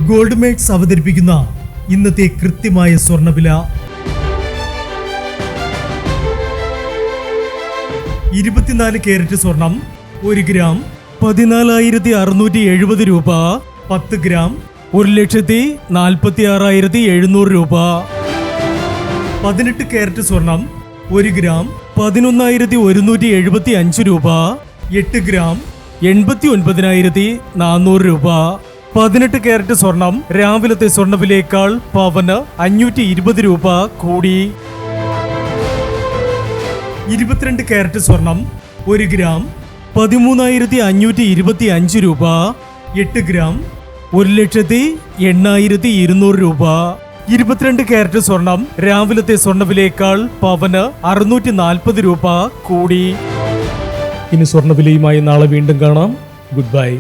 Gold mates അവതരിപ്പിക്കുന്ന ഇന്നത്തെ കൃത്യമായ സ്വർണ്ണവില. 24 കാരറ്റ് സ്വർണം 1 ഗ്രാം 14,670 രൂപ. 10 ഗ്രാം 1,46,700 രൂപ. 18 കാരറ്റ് സ്വർണം 1 ഗ്രാം 11,175 രൂപ. 8 ഗ്രാം 89,400 രൂപ. 18 കാരറ്റ് സ്വർണം രാവിലത്തെ സ്വർണ്ണവിലയേക്കാൾ പവന് 520 രൂപ കൂടി. 22 കാരറ്റ് സ്വർണം 1 ഗ്രാം 13,525 രൂപ. 8 ഗ്രാം 1,08,200 രൂപ. 22 കാരറ്റ് സ്വർണം രാവിലത്തെ സ്വർണ്ണവിലയേക്കാൾ പവന് 640 രൂപ കൂടി. ഇനി സ്വർണ്ണവിലയുമായി നാളെ വീണ്ടും കാണാം. Good bye.